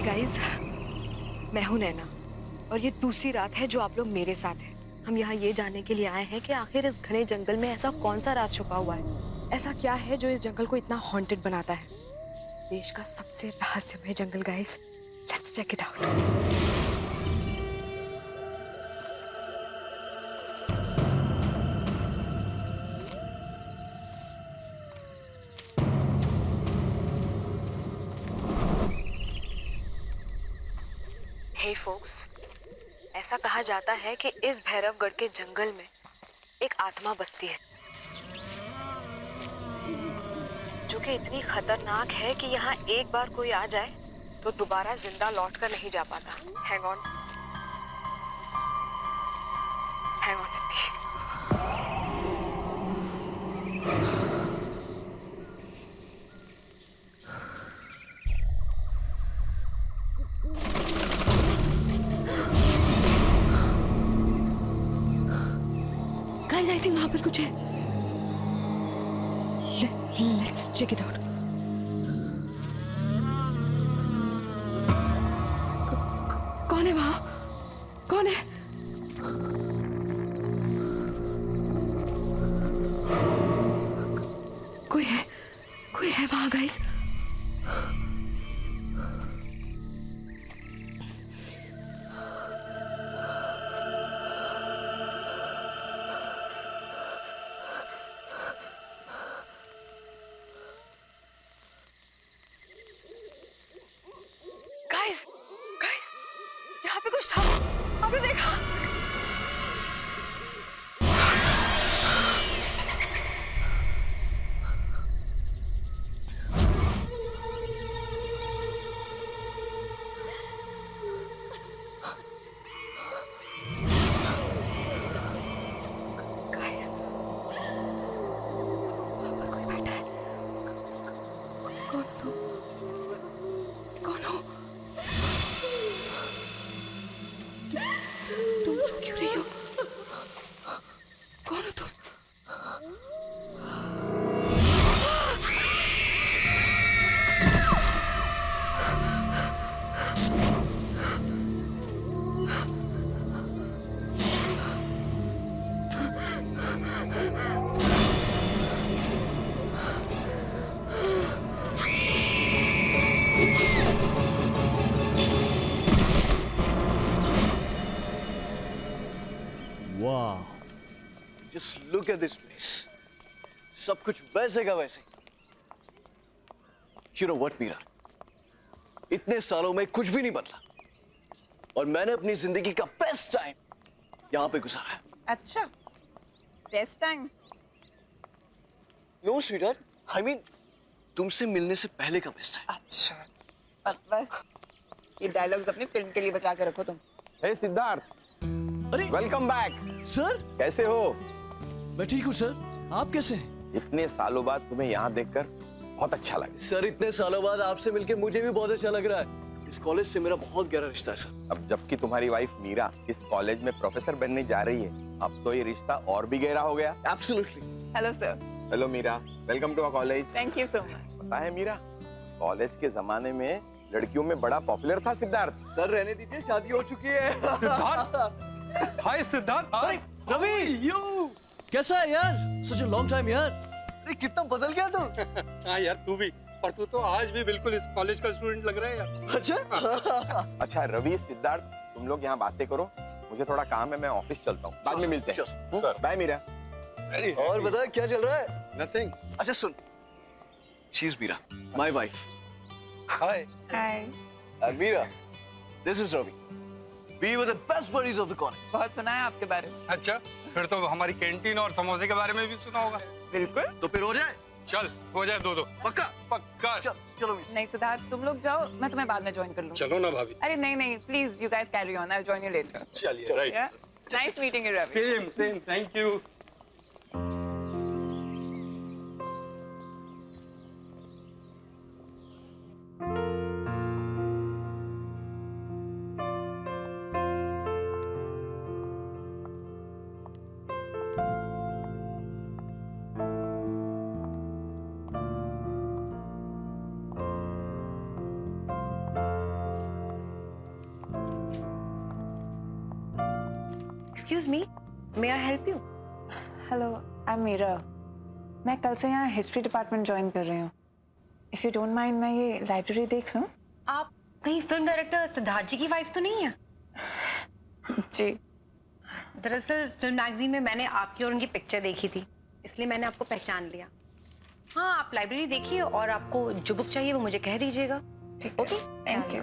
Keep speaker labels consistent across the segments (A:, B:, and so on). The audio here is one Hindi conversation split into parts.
A: गाइस, मैं हूं नैना और ये दूसरी रात है जो आप लोग मेरे साथ हैं। हम यहाँ ये जानने के लिए आए हैं कि आखिर इस घने जंगल में ऐसा कौन सा राज छुपा हुआ है, ऐसा क्या है जो इस जंगल को इतना हॉन्टेड बनाता है। देश का सबसे रहस्यमय जंगल guys, let's check it out. Hey folks, ऐसा कहा जाता है कि इस भैरवगढ़ के जंगल में एक आत्मा बसती है जो कि इतनी खतरनाक है कि यहाँ एक बार कोई आ जाए तो दोबारा जिंदा लौट कर नहीं जा पाता। Hang on with me. Guys, I think वहां पर कुछ है। Let's check it out. कौन है वहां? कौन है? कोई है वहां गाइस। गाइस, यहाँ पे कुछ था, आपने देखा? गाइस, वहाँ पर कोई बैठा है। कौन तुम? कौन हो? तुम रो क्यों रही हो? कौन हो तुम?
B: वाह, just look at this place. सब कुछ वैसे का वैसे। यू नो व्हाट मीरा, इतने सालों में कुछ भी नहीं बदला और मैंने अपनी जिंदगी का बेस्ट टाइम यहां पे गुजारा है।
C: अच्छा, best time?
B: No sweetheart, I mean तुमसे मिलने से पहले का बेस्ट टाइम।
C: अच्छा, बस ये डायलॉग्स अपनी फिल्म के लिए बचा के रखो तुम।
D: हे सिद्धार्थ,
B: अरे
D: वेलकम बैक।
B: सर,
D: कैसे हो?
B: मैं ठीक हूँ सर, आप कैसे हैं?
D: इतने सालों बाद तुम्हें यहाँ देखकर बहुत अच्छा लगा।
B: सर, इतने सालों बाद आपसे मिलके मुझे भी बहुत अच्छा लग रहा है। इस कॉलेज से मेरा बहुत गहरा रिश्ता है सर।
D: अब जबकि तुम्हारी वाइफ मीरा इस कॉलेज में प्रोफेसर बनने जा रही है, अब तो ये रिश्ता और भी गहरा हो गया।
B: Absolutely.
C: Hello sir.
D: Hello Meera, welcome to our college.
C: Thank you so much.
D: पता है मीरा, कॉलेज के जमाने में लड़कियों में बड़ा पॉपुलर था सिद्धार्थ।
B: सर रहने दीजिए, शादी हो चुकी है।
E: सिद्धार्थ, हाय सिद्धार्थ।
B: अरे रवि, यू कैसा है यार? सच अ लॉन्ग टाइम यार। अरे कितना बदल गया तू।
E: हाँ यार, तू भी, पर तू तो आज भी बिल्कुल इस कॉलेज का स्टूडेंट लग रहा है यार।
B: अच्छा।
D: अच्छा रवि, सिद्धार्थ, तुम लोग यहाँ बातें करो, मुझे थोड़ा काम है, मैं ऑफिस चलता हूँ, बाद में मिलते हैं।
E: सर।
D: बाय मीरा।
B: और बता क्या चल रहा है?
E: नथिंग।
B: अच्छा सुन, she is Meera, my wife.
E: Hi.
C: Hi.
B: And Meera, this is Ravi. We were the best buddies of the college.
C: बहुत सुना है आपके बारे में।
E: अच्छा, फिर तो हमारी कैंटीन और समोसे के बारे में भी सुना होगा।
C: बिल्कुल।
B: तो फिर हो जाए?
E: चल, हो जाए दो।
B: पक्का?
E: पक्का।
B: चलो मीरा।
C: नहीं सिद्धार्थ, तुम लोग जाओ, मैं तुम्हें बाद में ज्वाइन कर लूँ।
E: चलो ना भाभी।
C: अरे नहीं, please you guys carry on, I will join you later.
D: चलिए।
E: Right.
C: Nice meeting you Ravi.
E: Same, thank you.
A: Excuse me, may I help you?
C: Hello, I am Meera. मैं कल से यहाँ हिस्ट्री डिपार्टमेंट ज्वाइन कर रही हूँ। इफ़ यू डोंट माइंड, मैं ये लाइब्रेरी देख लूँ?
A: आप कहीं फिल्म डायरेक्टर सिद्धार्थ जी की वाइफ तो नहीं है?
C: जी।
A: दरअसल फिल्म मैगजीन में मैंने आपकी और उनकी पिक्चर देखी थी, इसलिए मैंने आपको पहचान लिया। हाँ, आप लाइब्रेरी देखिए और आपको जो बुक चाहिए वो मुझे कह दीजिएगा।
C: ठीक है,
A: ओके,
C: थैंक यू।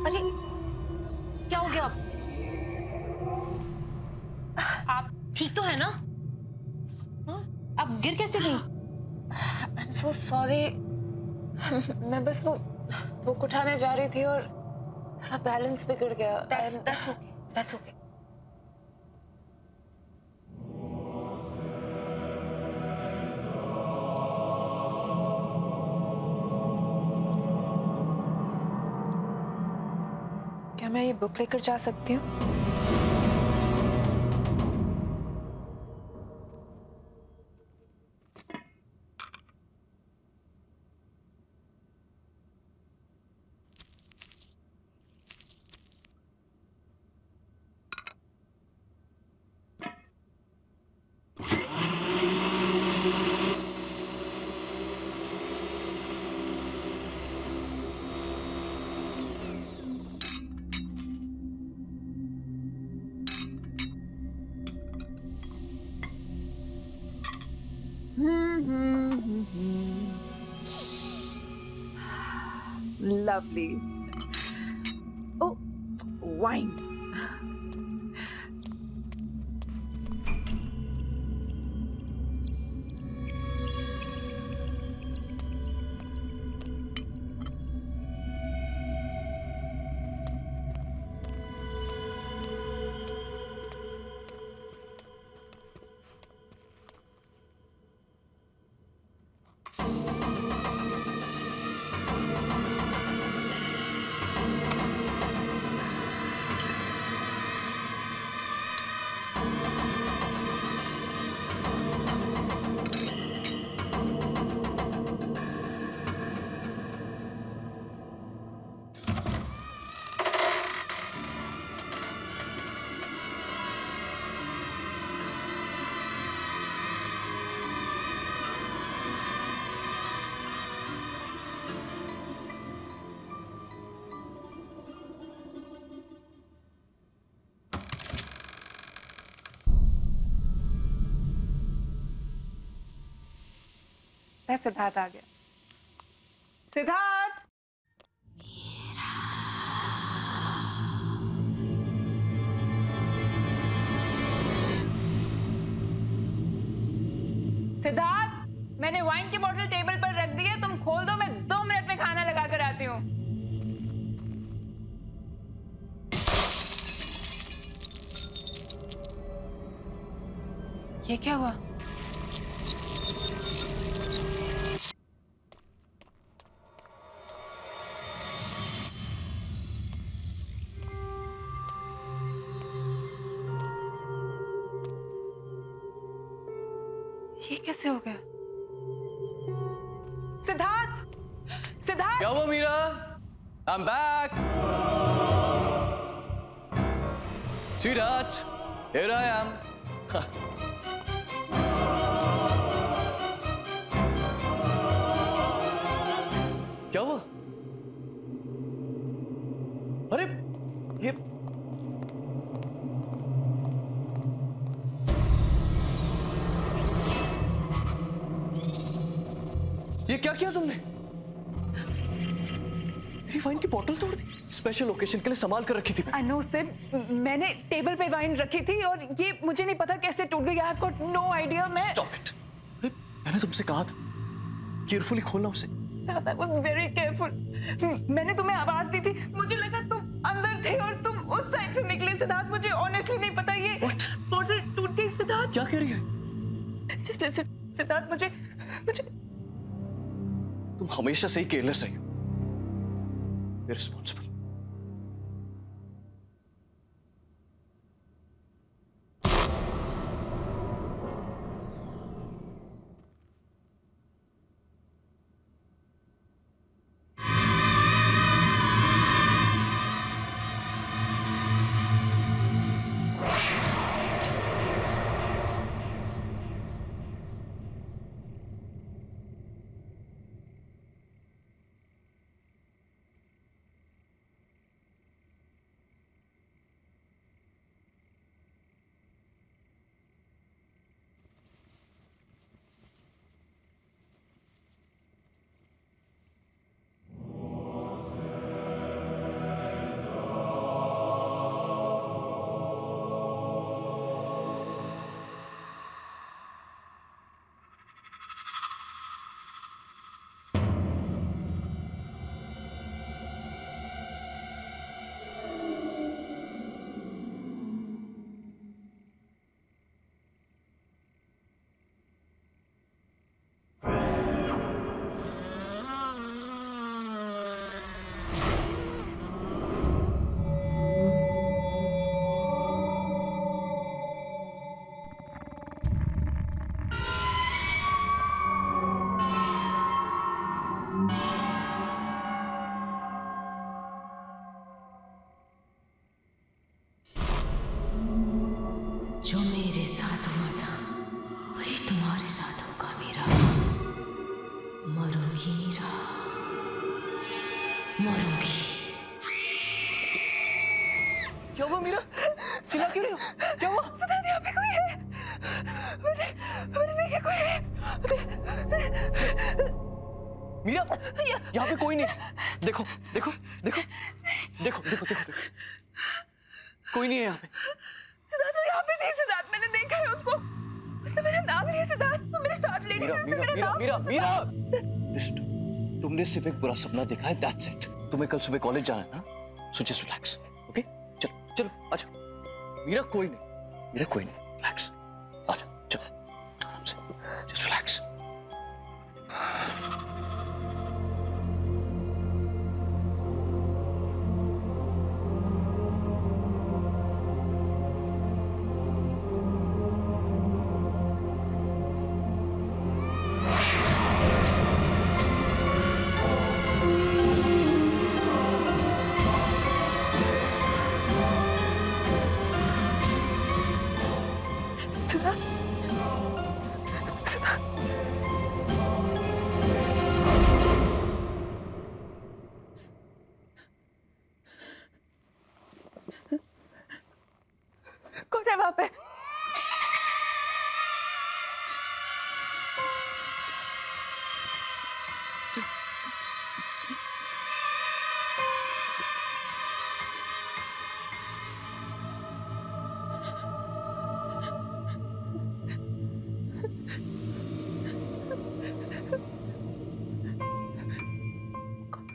A: अरे क्या हो गया? आप ठीक तो है ना? हाँ? आप गिर कैसे गई?
C: I am so sorry. मैं बस वो बुक उठाने जा रही थी और थोड़ा बैलेंस बिगड़ गया।
A: That's okay. That's okay.
C: क्या मैं ये बुक लेकर जा सकती हूँ? Lovely. Oh, wine. सिद्धार्थ आ गया। सिद्धार्थ! सिद्धार्थ, मैंने वाइन की बोतल टेबल पर रख दी है, तुम खोल दो, मैं 2 मिनट में खाना लगा कर आती हूँ। ये क्या हुआ? ये कैसे हो गया? सिद्धार्थ, सिद्धार्थ!
B: क्या हुआ Meera? I'm back. Sweetheart, here I am. क्या हुआ? अरे ये क्या किया तुमने? मेरी वाइन की बोतल तोड़ दी। स्पेशल ओकेजन के लिए संभाल कर रखी थी।
C: I know सर, मैंने टेबल पे वाइन रखी थी और ये मुझे नहीं पता कैसे टूट गई। I've got no idea। मैं
B: Stop it. अरे मैंने तुमसे कहा था केयरफुली खोलना उसे।
C: I was very careful। मैंने तुम्हें आवाज दी थी, मुझे लगा तुम अंदर थे और तुम उस साइड से निकले। सिद्धार्थ, मुझे ऑनेस्टली नहीं पता ये बोतल टूट गई। सिद्धार्थ,
B: क्या कह रही है?
C: Just listen, सिद्धार्थ, मुझे
B: तुम हमेशा से ही केयरलेस रही हो, इररिस्पॉन्सिबल।
F: जो मेरे साथ हुआ था वही तुम्हारे साथ होगा मीरा। मरोगी मीरा, मरोगी।
B: क्या हुआ मीरा? चिल्ला क्यों रही हो? क्या हुआ?
C: सिद्धार्थ, यहाँ पे कोई है। मैंने देखा कोई है।
B: मीरा, यहाँ पे कोई नहीं। देखो देखो देखो देखो देखो देखो, कोई नहीं है यहाँ पे।
C: सिद्धार्थ, वो यहाँ पे नहीं। सिद्धार्थ, मैंने देखा है उसको। उसने मेरा नाम लिया। सिद्धार्थ, वो मेरे साथ लेडी थी, उसने मेरा नाम लिया।
B: मीरा, तुमने सिर्फ एक बुरा सपना देखा है, दैट्स इट। तुम्हें कल सुबह कॉलेज जाना है ना, सो जस्ट रिलैक्स, ओके? चलो चलो आजा। मीरा कोई नहीं, रिलैक्स, आजा, चलो आराम से, जस्ट रिलैक्स।
C: कौन है वहां पे?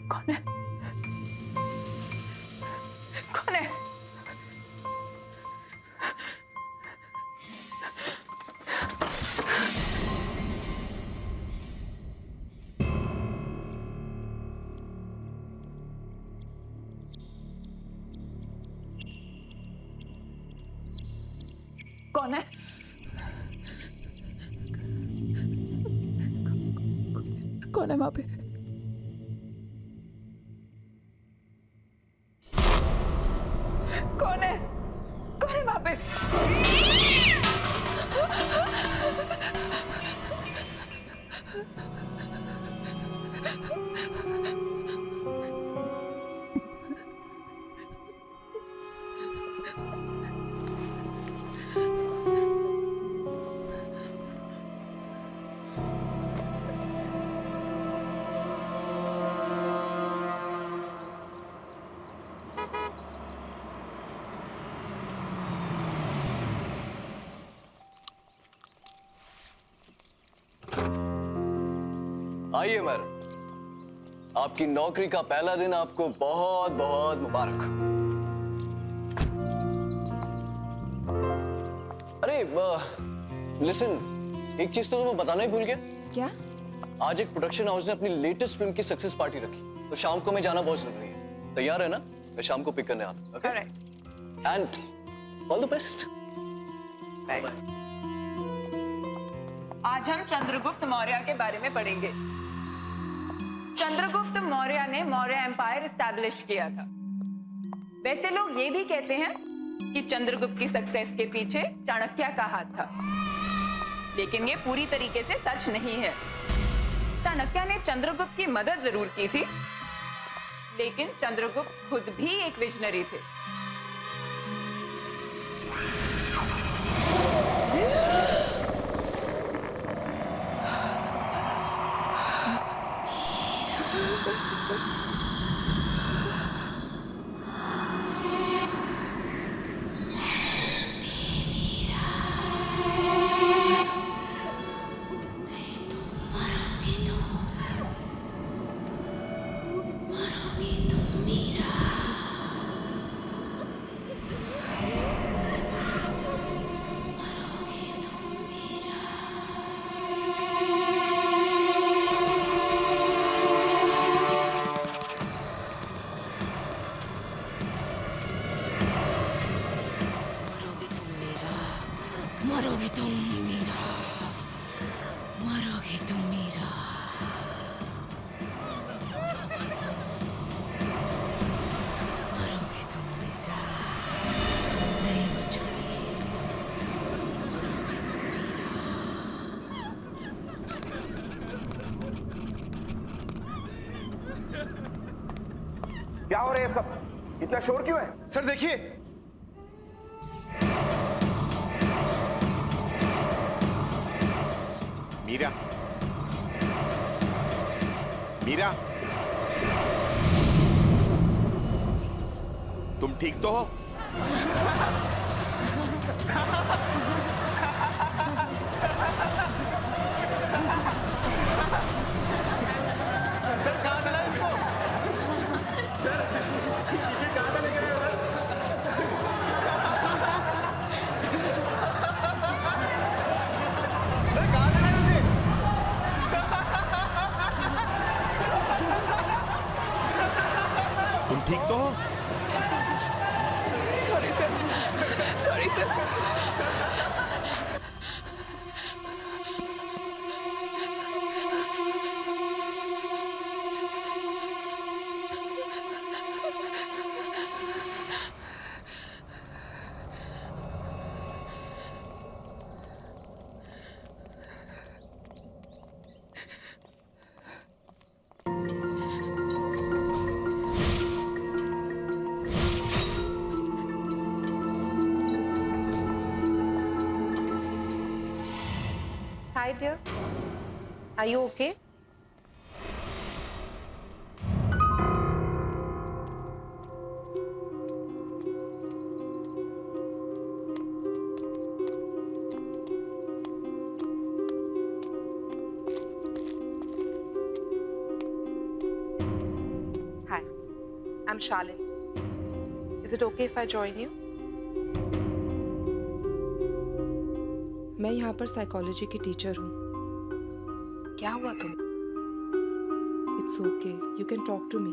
C: कौन है? कौन है? कौन है? कौन है वहां पे? कौन है? कौन है वहां पे?
B: आइए मैडम, आपकी नौकरी का पहला दिन आपको बहुत बहुत मुबारक। अरे लिसन, एक चीज तो मैं बताना ही भूल गया।
A: क्या?
B: आज एक प्रोडक्शन हाउस ने अपनी लेटेस्ट फिल्म की सक्सेस पार्टी रखी, तो शाम को मैं जाना बहुत जरूरी है। तैयार है ना? मैं शाम को पिक करने आता हूं। Okay? And all the best.
C: आज हम चंद्रगुप्त मौर्य के बारे में पढ़ेंगे। चंद्रगुप्त मौर्य ने मौर्य एम्पायर एस्टैब्लिश किया था। वैसे लोग ये भी कहते हैं कि चंद्रगुप्त की सक्सेस के पीछे चाणक्य का हाथ था, लेकिन ये पूरी तरीके से सच नहीं है। चाणक्य ने चंद्रगुप्त की मदद जरूर की थी, लेकिन चंद्रगुप्त खुद भी एक विजनरी थे।
F: मरोगे तुम मीरा, मरोगे तुम मीरा, मरोगे तुम मीरा, नहीं बचोगी,
D: क्या हो रहा है सब? इतना शोर क्यों है?
G: सर देखिए,
D: मीरा, मीरा, तुम ठीक तो हो?
G: सर कहाँ चला इसको? सर शीशे कहाँ से लेके आए हो? सर कहाँ चला उसे?
D: तुम ठीक तो हो?
C: Sorry sir, sorry sir.
H: Hi dear, are you okay? Hi, I'm Shalin. Is it okay if I join you?
I: मैं यहाँ पर साइकोलॉजी की टीचर हूँ।
A: क्या हुआ तुम?
I: It's okay, you can talk to me.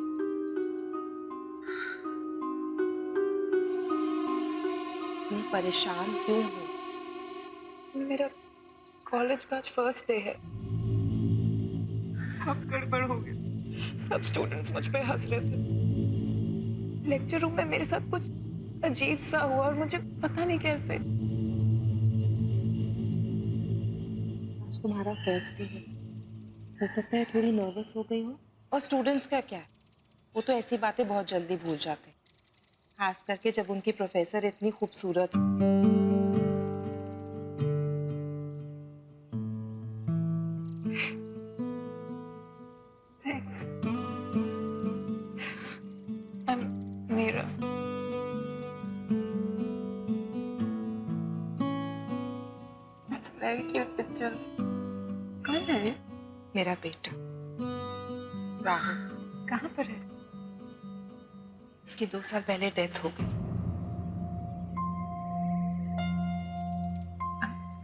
H: इतनी परेशान क्यों हो?
C: मेरा कॉलेज का आज फर्स्ट डे है। सब गड़बड़ हो गया। सब स्टूडेंट्स मुझ पे हंस रहे थे। लेक्चर रूम में मेरे साथ कुछ अजीब सा हुआ और मुझे पता नहीं कैसे।
H: आज तुम्हारा फर्स्ट डे है, हो सकता है थोड़ी नर्वस हो गई हो। और स्टूडेंट्स का क्या है, वो तो ऐसी बातें बहुत जल्दी भूल जाते हैं, खास करके जब उनकी प्रोफेसर इतनी खूबसूरत हो।
C: Thanks. Meera. That's very cute picture. कौन है ये?
H: मेरा बेटा राहुल,
C: कहाँ पर है?
H: इसकी 2 साल पहले डेथ हो गई।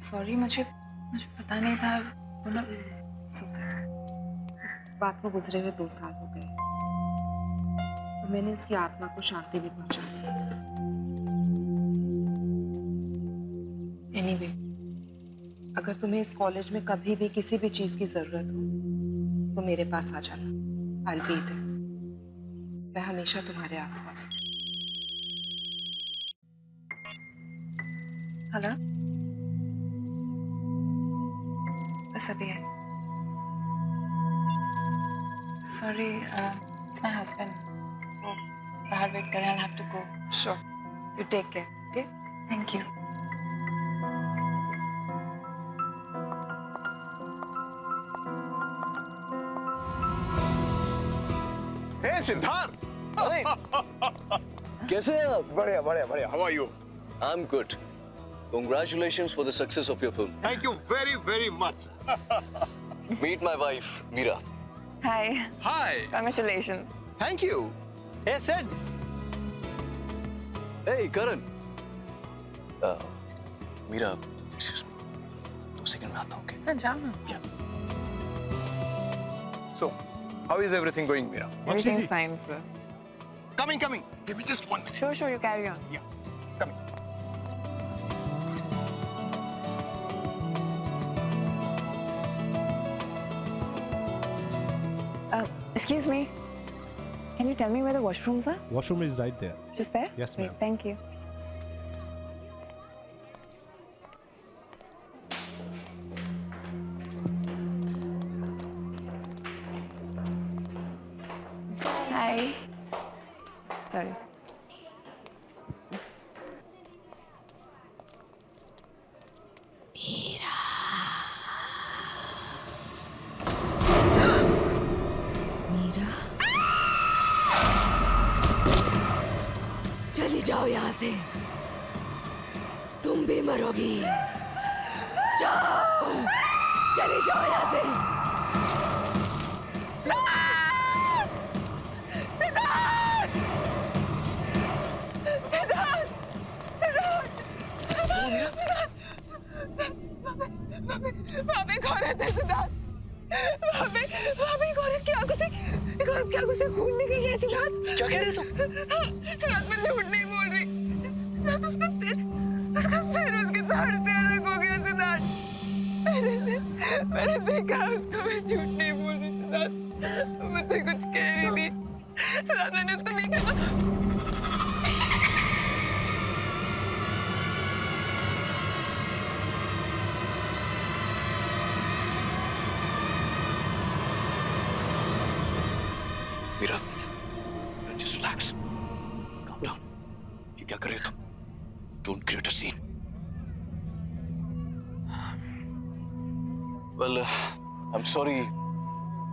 C: सॉरी, मुझे पता नहीं था।
H: इस बात को गुजरे हुए 2 साल हो गए और मैंने इसकी आत्मा को शांति भी पहुंचा दी। एनीवे, अगर तुम्हें इस कॉलेज में कभी भी किसी भी चीज की जरूरत हो तो मेरे पास आ जाना। I'll be there. मैं हमेशा तुम्हारे आसपास हूँ।
C: हेलो, बस अभी है। Sorry, it's my husband. वो बाहर वेट कर रहे हैं। I'll have to go.
H: Sure. You take care. Okay?
C: Thank you.
D: हे सिद्धार्थ,
B: कैसे हैं आप?
D: बढ़िया बढ़िया बढ़िया। How are you?
B: I'm good. Congratulations for the success of your film.
D: Thank you very very much.
B: Meet my wife, Meera.
C: Hi.
D: Hi,
C: Congratulations.
D: Thank you.
B: Hey, Sid. Hey, Karan. Meera, excuse me. 2 second में आता हूँ, okay?
C: हाँ, जाओ ना।
D: So, how is everything going, Meera?
C: Everything's fine, sir.
D: Coming, coming. Give me just 1 minute.
C: Sure, you carry on.
D: Yeah, coming.
C: Excuse me. Can you tell me where the washrooms are?
J: Washroom is right there.
C: Just there?
J: Yes,
C: Great,
J: ma'am.
C: thank you. Hi. Sorry.
F: Meera, चली जाओ यहाँ से, तुम भी मरोगी। जाओ, चली जाओ यहाँ से।
C: वहाँ पे एक औरत है सिद्धार्थ। वहाँ पे एक औरत की आंखों से खून निकल रहा है सिद्धार्थ।
B: क्या कह रहे हो तुम?
C: सिद्धार्थ, मैं झूठ नहीं बोल रही। सिद्धार्थ, उसका सिर उसके धड़ से अलग हो गया सिद्धार्थ। मैंने देखा उसको। मैं झूठ नहीं बोल रही सिद्धार्थ। मुझसे कुछ कह रही थी सिद्धार्थ। मैंने उसको देखा।
B: Meera, just relax. Calm down. ये क्या कर रहे हो तुम? Don't create a scene. Well, I'm sorry.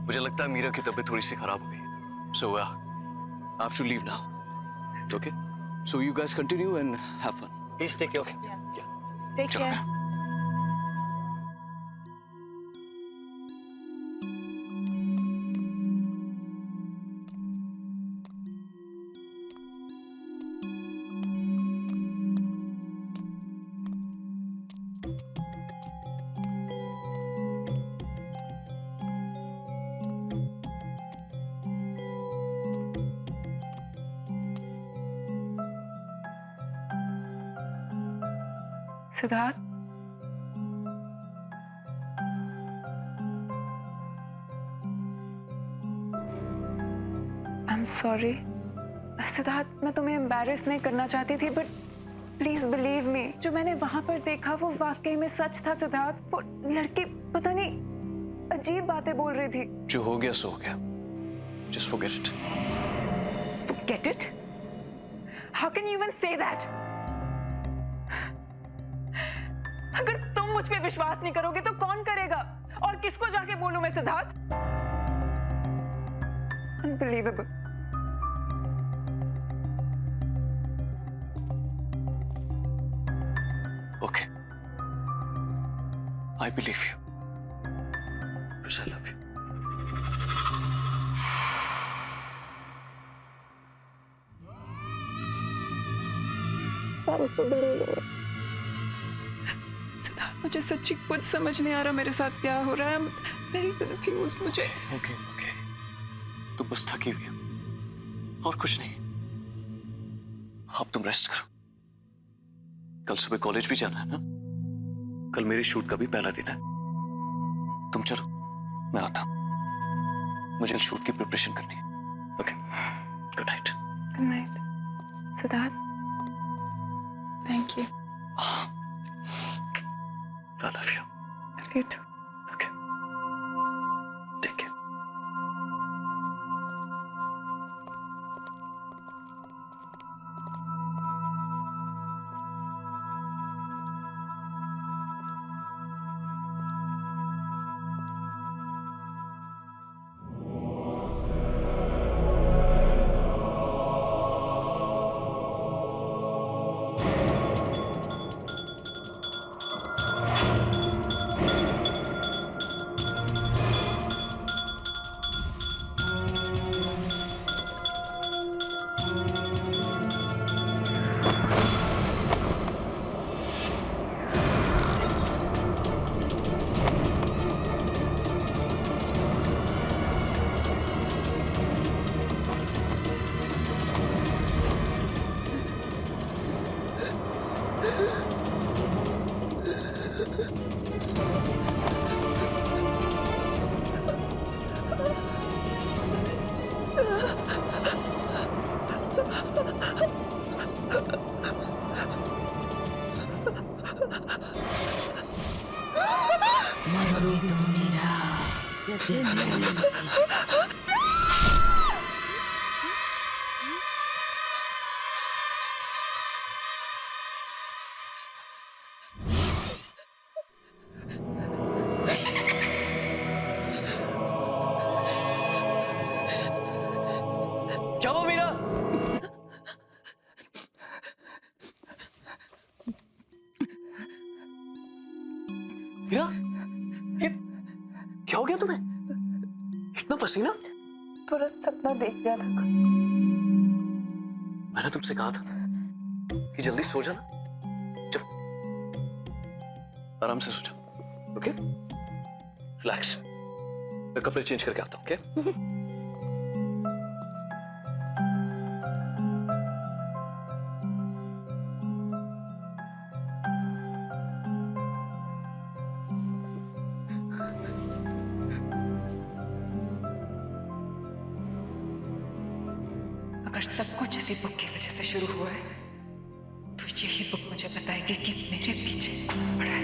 B: मुझे लगता है मीरा की तबीयत थोड़ी सी खराब हो गई। So, I have to leave now. Okay? So you guys continue and have fun.
E: Please take care.
B: Yeah.
H: Take
B: चलो।
H: care.
C: सिद्धार्थ, सॉरी सिद्धार्थ, मैं तुम्हें एम्बैरेस नहीं करना चाहती थी, बट प्लीज बिलीव मी, जो मैंने वहां पर देखा वो वाकई में सच था सिद्धार्थ। वो लड़की पता नहीं अजीब बातें बोल रही थी।
B: जो हो गया सो हो गया, just forget it.
C: Forget it? How can you even say that? अगर तुम मुझ पे विश्वास नहीं करोगे तो कौन करेगा? और किसको जाके बोलूं मैं Siddharth? Unbelievable.
B: Okay. I believe you. Because I love you.
C: Siddharth, मुझे सच्ची कुछ समझ नहीं आ रहा मेरे साथ क्या हो रहा है। I'm very confused। मुझे
B: Okay. तो बस थकी हुई हो और कुछ नहीं। अब तुम रेस्ट करो, कल सुबह कॉलेज भी जाना है ना। कल मेरे शूट का भी पहला दिन है। तुम चलो, मैं आता हूं, मुझे शूट की प्रिपरेशन करनी है। Okay, good night.
C: Good night Siddharth. Thank you.
B: I love you.
C: Love you too.
B: Okay. Take care.
F: मरोगे तुम मेरा जैसे मैं मरती।
B: क्या हुआ मीरा? मीरा, ये क्या हो गया तुम्हें? इतना पसीना?
C: पूरा सपना देख लिया था।
B: मैंने तुमसे कहा था कि जल्दी सो जाना। चलो, आराम से सो जाओ। Okay, relax. मैं कपड़े चेंज करके आता हूँ। ओके?
C: अगर सब कुछ इसी बुक की वजह से शुरू हुआ है तो यही बुक मुझे बताएगी कि मेरे पीछे कौन पड़ा है।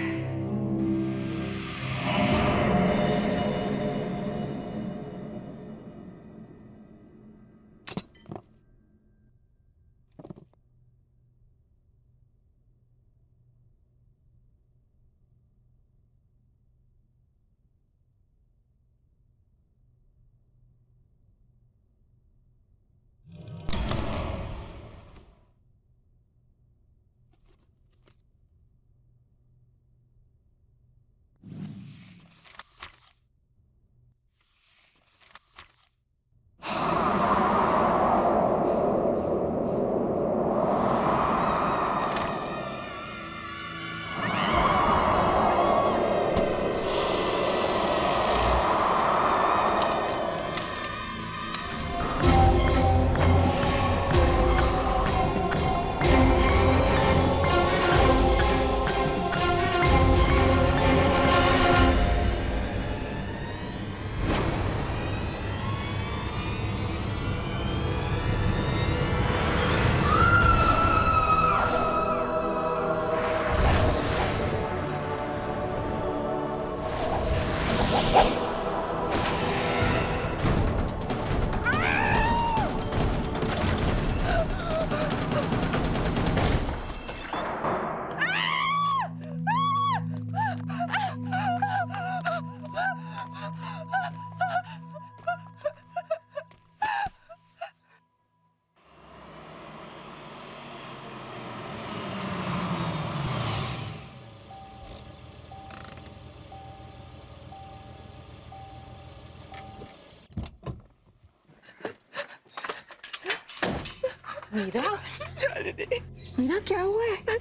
H: मीरा, मीरा क्या हुआ है?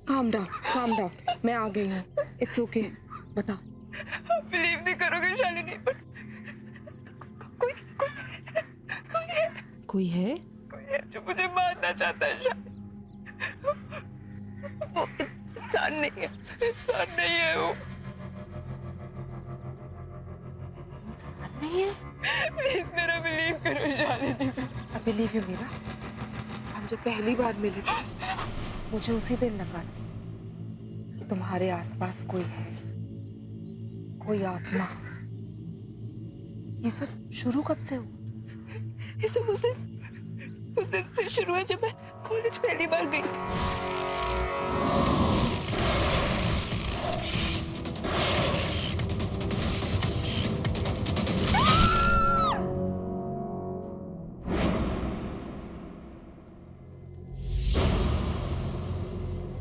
H: काम डाउन, मैं आ गई हूँ। इट्स ओके, बता।
C: बिलीव नहीं करोगे शालिनी, पर
I: कोई है?
C: कोई है जो मुझे मारना चाहता है शालिनी। वो इंसान नहीं है वो।
H: इंसान नहीं है?
C: प्लीज मेरा बिलीव करो Shalini.
H: I believe you Meera. हम जब पहली बार मिले थे, मुझे उसी दिन लगा कि तुम्हारे आसपास कोई है, कोई आत्मा। ये सब शुरू कब से हुआ?
C: ये सब उस दिन से शुरू है जब मैं कॉलेज पहली बार गई थी।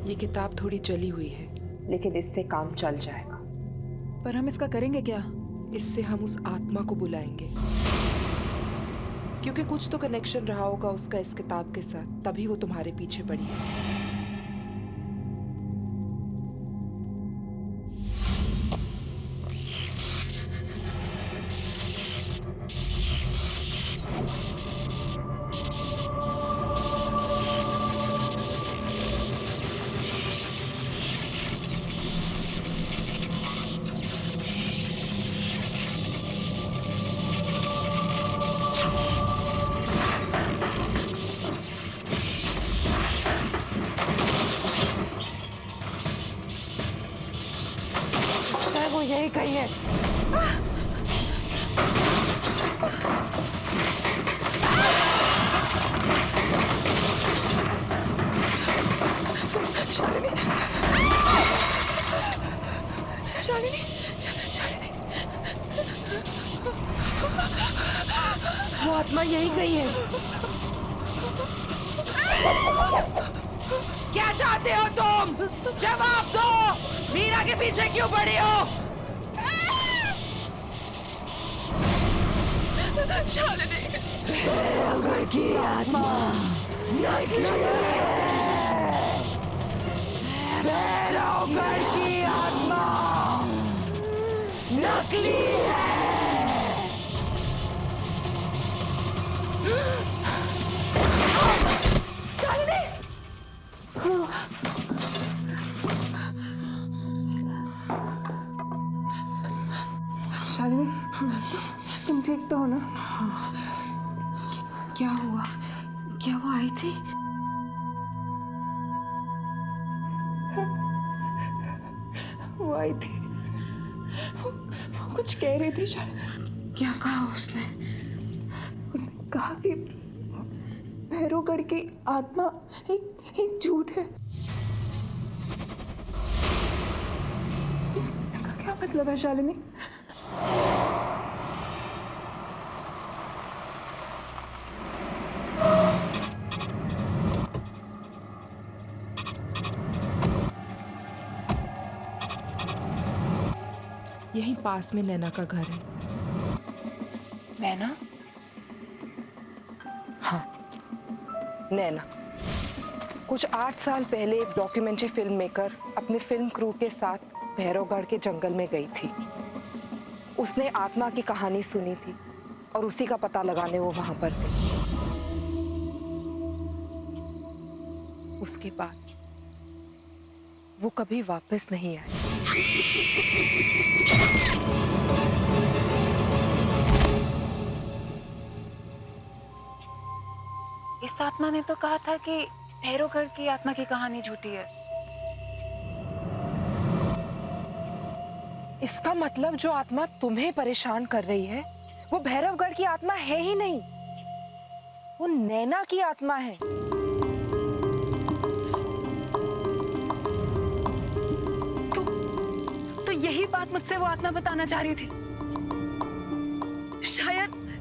I: ये किताब थोड़ी जली हुई है,
H: लेकिन इससे काम चल जाएगा।
C: पर हम इसका करेंगे क्या?
I: इससे हम उस आत्मा को बुलाएंगे, क्योंकि कुछ तो कनेक्शन रहा होगा उसका इस किताब के साथ, तभी वो तुम्हारे पीछे पड़ी है।
H: वो यही कही है।
C: शालिनी,
H: वो आत्मा यही कही है।
I: क्या चाहते हो तुम? जवाब दो। मीरा के पीछे क्यों पड़ी हो?
F: घर की आत्मा
I: घर की आत्मा नकली
C: शालिनी, तुम ठीक तो हो ना?
H: क्या हुआ? क्या वो आई थी?
C: वो आई थी, वो कुछ कह रही थी शालिनी।
H: क्या कहा उसने?
C: उसने कहा कि भैरवगढ़ की आत्मा एक झूठ है। इसका क्या मतलब है शालिनी?
I: यहीं पास में नैना का घर है।
H: नैना? हाँ, नैना। कुछ 8 साल पहले एक डॉक्यूमेंट्री फिल्म मेकर अपने फिल्म क्रू के साथ भैरवगढ़ के जंगल में गई थी। उसने आत्मा की कहानी सुनी थी और उसी का पता लगाने वो वहां पर गई। उसके बाद वो कभी वापस नहीं आई।
C: इस आत्मा ने तो कहा था कि भैरवगढ़ की आत्मा की कहानी झूठी है।
H: इसका मतलब जो आत्मा तुम्हें परेशान कर रही है वो भैरवगढ़ की आत्मा है ही नहीं, वो नैना की आत्मा है।
C: तो यही बात मुझसे वो आत्मा बताना चाह रही थी।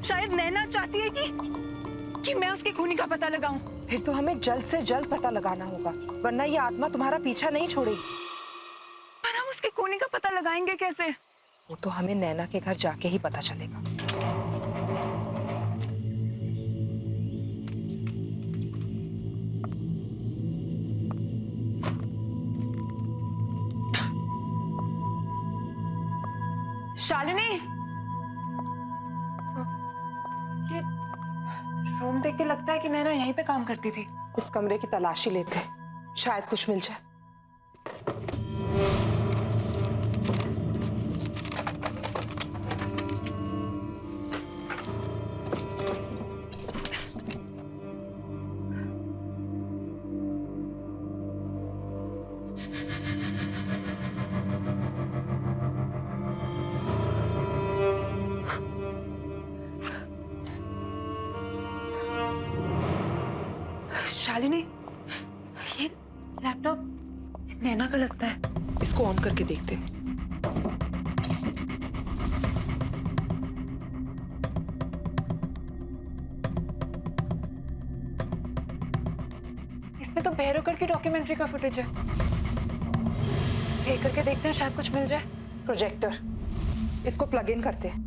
C: शायद नैना चाहती है कि मैं उसकी खूनी का पता लगाऊं।
H: फिर तो हमें जल्द से जल्द पता लगाना होगा, वरना ये आत्मा तुम्हारा पीछा नहीं छोड़ेगी।
C: पर हम उसकी खूनी का पता लगाएंगे कैसे?
H: वो तो हमें नैना के घर जाके ही पता चलेगा।
C: शालिनी, ये रूम देख के लगता है कि नैना यहीं पे काम करती थी।
H: इस कमरे की तलाशी लेते, शायद कुछ मिल जाए।
C: शालिनी, ये लैपटॉप नैना का लगता है।
H: इसको ऑन करके देखते हैं।
C: इसमें तो भैरवगढ़ की डॉक्यूमेंट्री का फुटेज है। प्ले करके देखते हैं, शायद कुछ मिल जाए।
H: प्रोजेक्टर, इसको प्लग इन करते हैं।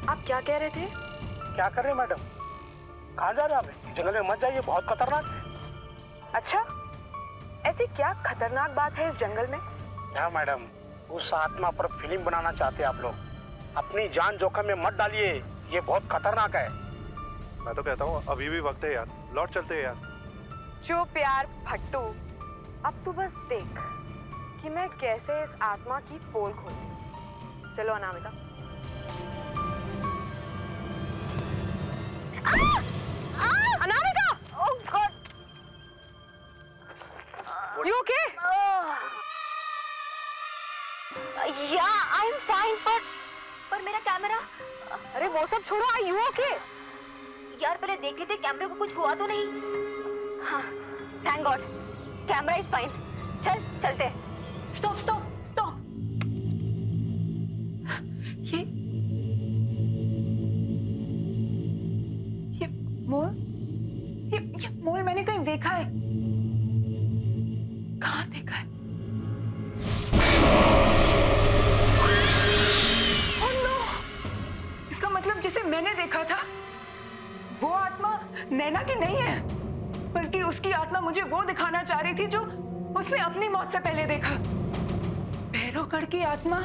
A: आप क्या कह रहे थे?
G: क्या कर रहे हैं मैडम? कहाँ जा रहे हैं आप? जंगल में मत जाइए, बहुत खतरनाक है।
A: अच्छा, ऐसी क्या खतरनाक बात है इस जंगल में?
G: क्या मैडम, उस आत्मा पर फिल्म बनाना चाहते हैं आप लोग? अपनी जान जोखिम में मत डालिए, ये बहुत खतरनाक है।
J: मैं तो कहता हूँ अभी भी वक्त है यार, लौट चलते हैं यार।
A: चुप यार भट्टू, अब तू बस देख कि मैं कैसे इस आत्मा की पोल खोलती। चलो Anamika. Anamika! Oh God! You okay?
F: Yeah, I'm fine, पर मेरा कैमरा।
A: अरे वो सब छोड़ो, Are you okay?
F: यार पहले देख लेते कैमरे को कुछ हुआ तो नहीं। हाँ, thank God, camera is fine. चल चलते।
C: Stop stop stop. ये मोल, ये मोल मैंने कहीं देखा है। कहाँ देखा है? Oh no! इसका मतलब जिसे मैंने देखा था वो आत्मा नैना की नहीं है, बल्कि उसकी आत्मा मुझे वो दिखाना चाह रही थी जो उसने अपनी मौत से पहले देखा। भैरवगढ़ की आत्मा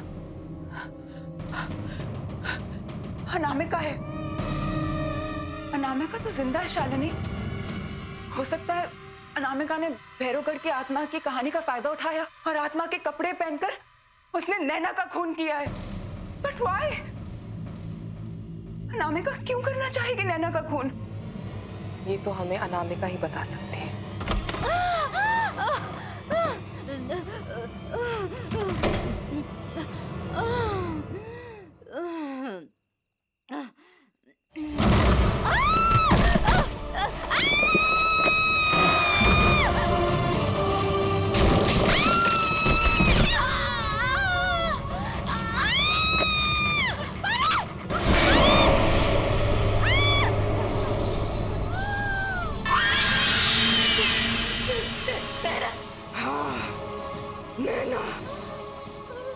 C: अनामिका है। अनामिका तो जिंदा है शालिनी। हो सकता है अनामिका ने भैरवगढ़ की आत्मा की कहानी का फायदा उठाया और आत्मा के कपड़े पहनकर उसने नैना का खून किया है। But why? अनामिका क्यों करना चाहेगी नैना का खून?
H: ये तो हमें अनामिका ही बता सकती है।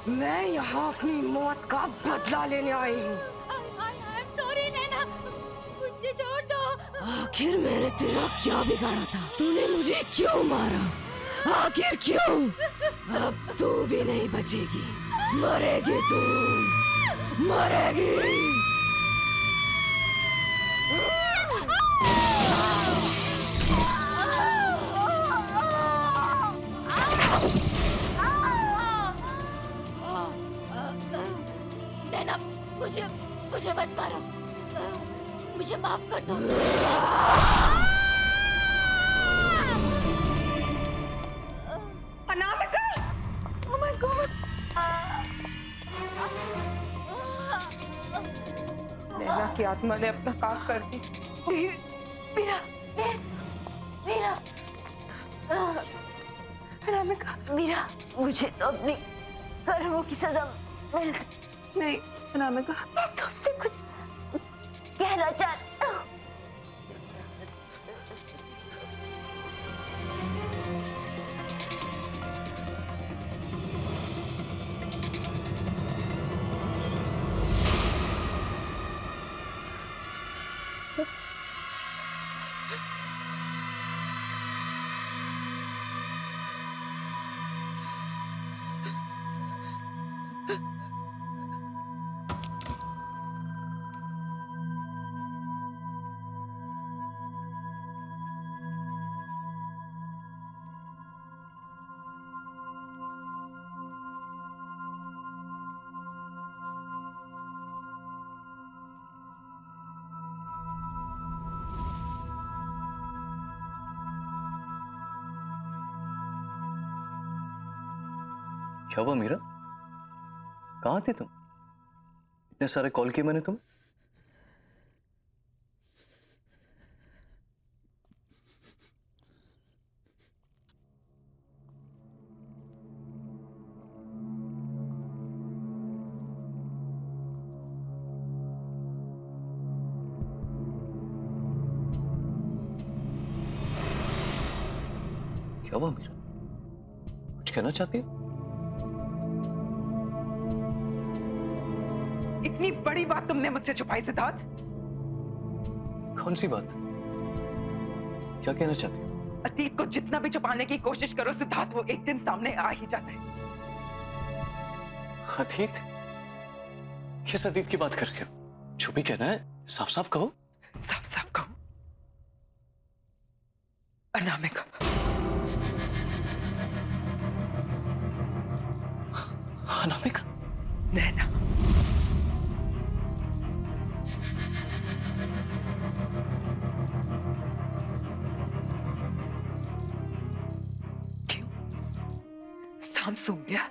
H: मैं यहाँ अपनी मौत का बदला लेने आई हूँ।
F: सॉरी नैना, मुझे छोड़ दो।
I: आखिर मैंने तेरा क्या बिगाड़ा था? तूने मुझे क्यों मारा? आखिर क्यों? अब तू भी नहीं बचेगी, मरेगी तू, मरेगी।
F: नैना, मुझे मत मारो, मुझे माफ कर दो।
C: अनामिका! Oh my God!
H: नैना की आत्मा ने अपना काम कर दी।
F: मीरा, मीरा,
C: अनामिका,
F: मीरा, मुझे तो अपनी कर्मों की सजा मिल गई।
C: नहीं अनामिका,
F: मैं तुमसे कुछ कहना चाहती हूँ।
B: क्या हुआ मीरा? कहाँ थे तुम? इतने सारे कॉल किए मैंने तुम। क्या हुआ मीरा? कुछ कहना चाहती हो?
C: इतनी बड़ी बात तुमने मुझसे छुपाई सिद्धार्थ।
B: कौन सी बात? क्या कहना चाहती हो?
C: अतीत को जितना भी छुपाने की कोशिश करो सिद्धार्थ, वो एक दिन सामने आ ही जाता है।
B: अतीत? किस अतीत की बात कर रहे हो? जो भी कहना है साफ साफ कहो।
C: साफ साफ कहो, अनामिका।
B: अनामिका?
C: नैना। क्यों? साम सूंघ गया?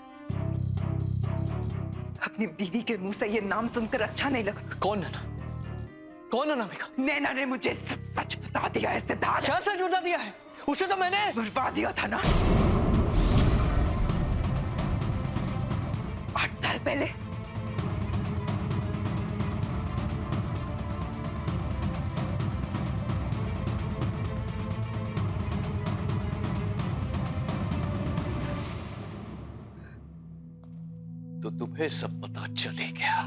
C: अपनी बीवी के मुंह से ये नाम सुनकर अच्छा नहीं लगा?
B: कौन नैना? कौन अनामिका?
C: नैना ने मुझे सब सच बता दिया है सिद्धार्थ।
B: क्या सच बता दिया है? उसे तो मैंने
C: मरवा दिया था ना 8 साल पहले।
B: तो तुम्हें सब पता चले गया,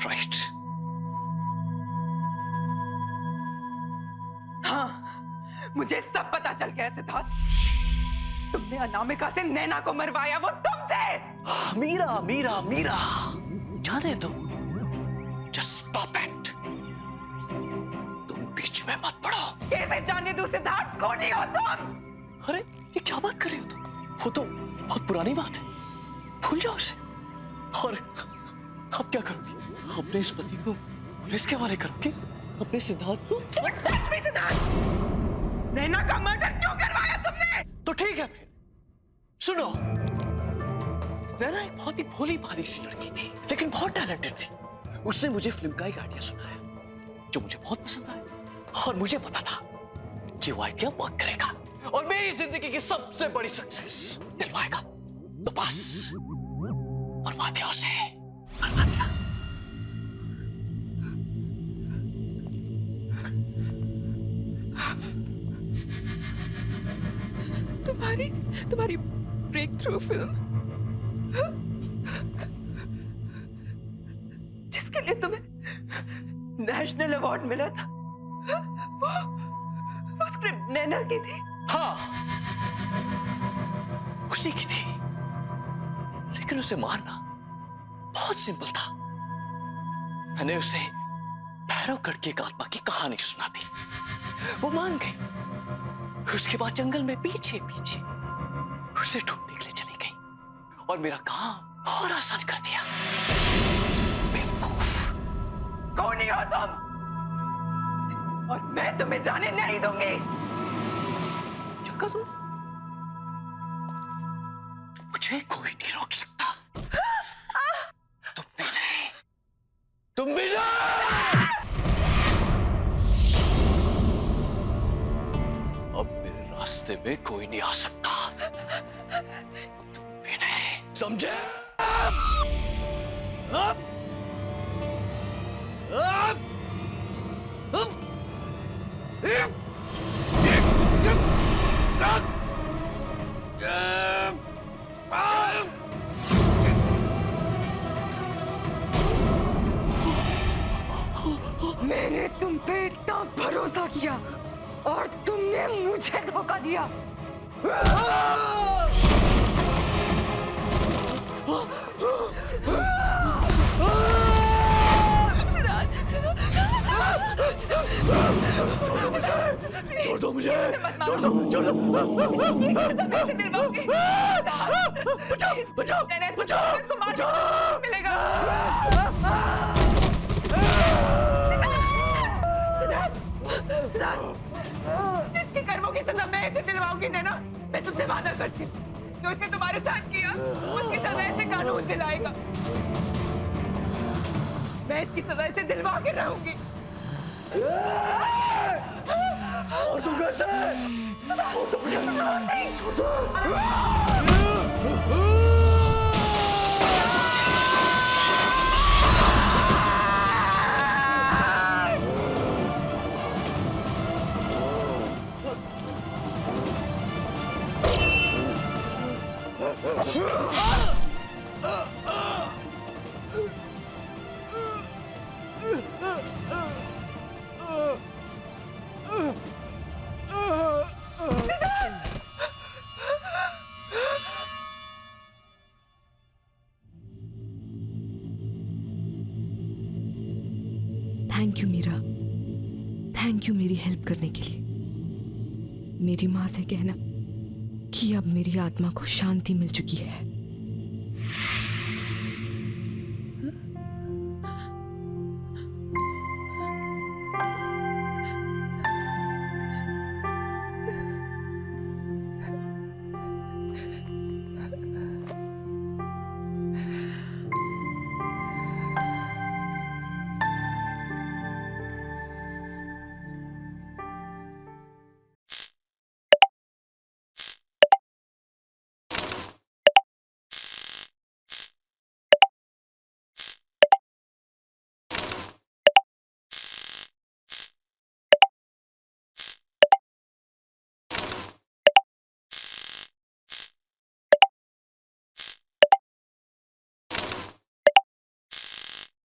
B: राइट?
C: हाँ, मुझे सब पता चल गया सिद्धार्थ। तुमने अनामिका से नैना को मरवाया, वो तुम थे।
B: मीरा मीरा मीरा, जाने दो। Just stop it. तुम बीच में मत पड़ो।
C: कैसे जाने दूं सिद्धार्थ? कौन ही हो तुम?
B: अरे ये क्या बात कर रही हो तुम? वो तो बहुत पुरानी बात है, भूल जाओ उसे। और अब क्या करोगी? अपने इस पति को पुलिस के हवाले करोगी? अपने सिद्धार्थ को?
C: सच में सिद्धार्थ, नैना का मर्डर क्यों करवाया तुमने?
B: तो ठीक है फिर, सुनो। नैना एक बहुत ही भोली भाली सी लड़की थी, लेकिन बहुत टैलेंटेड थी। उसने मुझे फिल्म का एक आइडिया सुनाया, जो मुझे बहुत पसंद आया। और मुझे पता था कि वो आइडिया वर्क करेगा और मेरी जिंदगी की सबसे बड़ी सक्सेस दिलवाएगा। तो बस मरवा दिया उसे, मरवा दिया।
C: तुम्हारी ब्रेक थ्रू फिल्म, जिसके लिए तुम्हें नेशनल अवार्ड मिला था, वो स्क्रिप्ट नैना की थी।
B: हाँ, उसी की थी, लेकिन उसे मारना बहुत सिंपल था। मैंने उसे भैरवगढ़ की एक आत्मा की कहानी सुना दी, वो मान गई। उसके बाद जंगल में पीछे पीछे उसे ढूंढने के लिए चली गई और मेरा काम और आसान कर दिया। बेवकूफ।
C: कौन ही हो तुम? और मैं तुम्हें जाने नहीं दूंगी।
B: क्या कहा तुम? मुझे कोई नहीं रोक सकता। तुम भी नहीं, तुम भी नहीं। अब मेरे रास्ते में कोई नहीं आ सकता। तुम भी नहीं, समझे?
I: मैंने तुम पे इतना भरोसा किया और तुमने मुझे धोखा दिया।
B: छोड़ दो मुझे, छोड़ दो, छोड़ दो। बचाओ, बचाओ, बचाओ,
C: मिलेगा। इसके कर्मों की सजा मैं इसे दिलवाऊंगी नैना। मैं तुमसे वादा करती हूँ, जो इसने तुम्हारे साथ किया उसकी सजा इसे कानून दिलाएगा। मैं इसकी सजा इसे दिलवा के रहूंगी।
B: और तू कैसे? छोड़ दो मुझे। नहीं, छोड़ दो।
I: Thank you Meera, thank you मेरी हेल्प करने के लिए। मेरी माँ से कहना कि अब मेरी आत्मा को शांति मिल चुकी है।